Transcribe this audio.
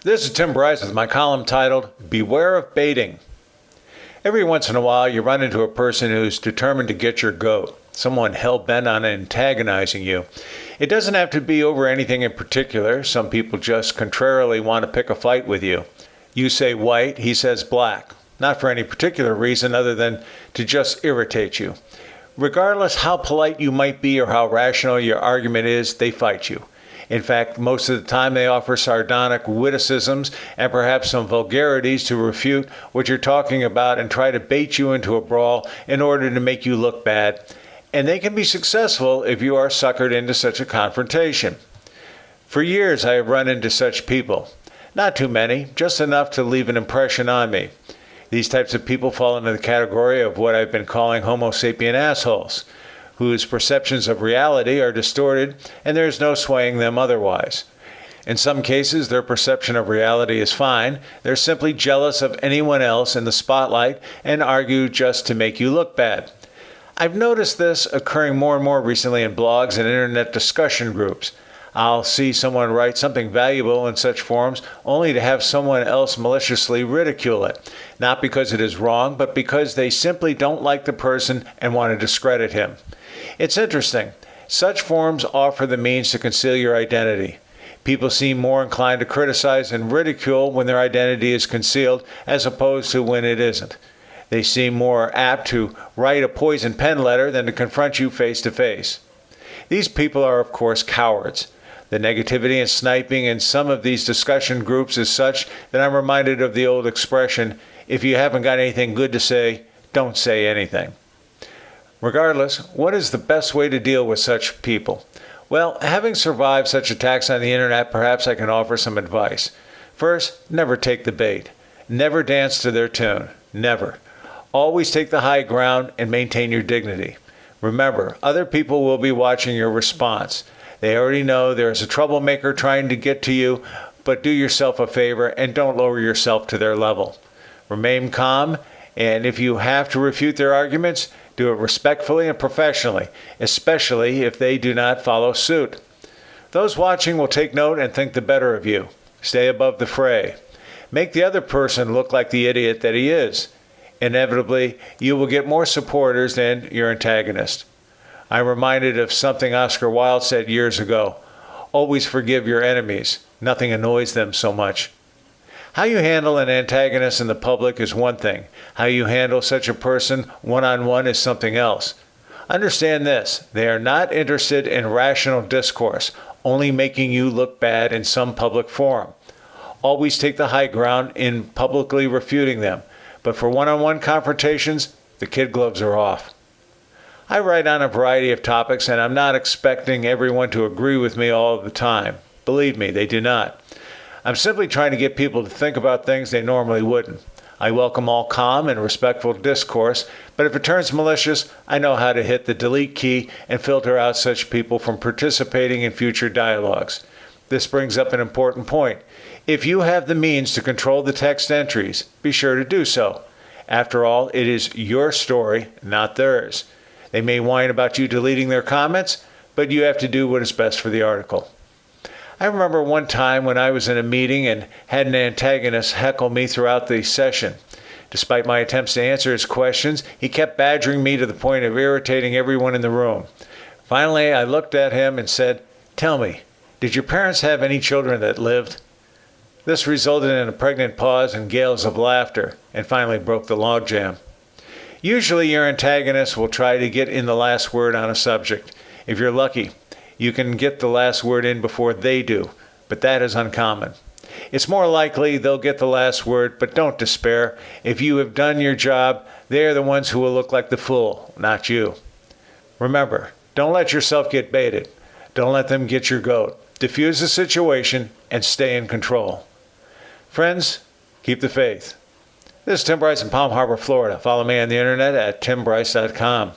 This is Tim Bryce with my column titled, Beware of Baiting. Every once in a while, you run into a person who's determined to get your goat, someone hell-bent on antagonizing you. It doesn't have to be over anything in particular. Some people just contrarily want to pick a fight with you. You say white, he says black, not for any particular reason other than to just irritate you. Regardless how polite you might be or how rational your argument is, they fight you. In fact, most of the time they offer sardonic witticisms and perhaps some vulgarities to refute what you're talking about and try to bait you into a brawl in order to make you look bad. And they can be successful if you are suckered into such a confrontation. For years I have run into such people. Not too many, just enough to leave an impression on me. These types of people fall into the category of what I've been calling Homo sapien assholes, whose perceptions of reality are distorted and there is no swaying them otherwise. In some cases, their perception of reality is fine. They're simply jealous of anyone else in the spotlight and argue just to make you look bad. I've noticed this occurring more and more recently in blogs and internet discussion groups. I'll see someone write something valuable in such forums only to have someone else maliciously ridicule it, not because it is wrong, but because they simply don't like the person and want to discredit him. It's interesting. Such forums offer the means to conceal your identity. People seem more inclined to criticize and ridicule when their identity is concealed as opposed to when it isn't. They seem more apt to write a poison pen letter than to confront you face to face. These people are, of course, cowards. The negativity and sniping in some of these discussion groups is such that I'm reminded of the old expression, if you haven't got anything good to say, don't say anything. Regardless, what is the best way to deal with such people? Well, having survived such attacks on the internet, perhaps I can offer some advice. First, never take the bait. Never dance to their tune. Never. Always take the high ground and maintain your dignity. Remember, other people will be watching your response. They already know there is a troublemaker trying to get to you, but do yourself a favor and don't lower yourself to their level. Remain calm, and if you have to refute their arguments, do it respectfully and professionally, especially if they do not follow suit. Those watching will take note and think the better of you. Stay above the fray. Make the other person look like the idiot that he is. Inevitably, you will get more supporters than your antagonist. I'm reminded of something Oscar Wilde said years ago. Always forgive your enemies. Nothing annoys them so much. How you handle an antagonist in the public is one thing. How you handle such a person one-on-one is something else. Understand this. They are not interested in rational discourse, only making you look bad in some public forum. Always take the high ground in publicly refuting them. But for one-on-one confrontations, the kid gloves are off. I write on a variety of topics, and I'm not expecting everyone to agree with me all the time. Believe me, they do not. I'm simply trying to get people to think about things they normally wouldn't. I welcome all calm and respectful discourse, but if it turns malicious, I know how to hit the delete key and filter out such people from participating in future dialogues. This brings up an important point. If you have the means to control the text entries, be sure to do so. After all, it is your story, not theirs. They may whine about you deleting their comments, but you have to do what is best for the article. I remember one time when I was in a meeting and had an antagonist heckle me throughout the session. Despite my attempts to answer his questions, he kept badgering me to the point of irritating everyone in the room. Finally, I looked at him and said, "Tell me, did your parents have any children that lived?" This resulted in a pregnant pause and gales of laughter, and finally broke the logjam. Usually your antagonist will try to get in the last word on a subject. If you're lucky, you can get the last word in before they do, but that is uncommon. It's more likely they'll get the last word, but don't despair. If you have done your job, they are the ones who will look like the fool, not you. Remember, don't let yourself get baited. Don't let them get your goat. Diffuse the situation and stay in control. Friends, keep the faith. This is Tim Bryce in Palm Harbor, Florida. Follow me on the internet at timbryce.com.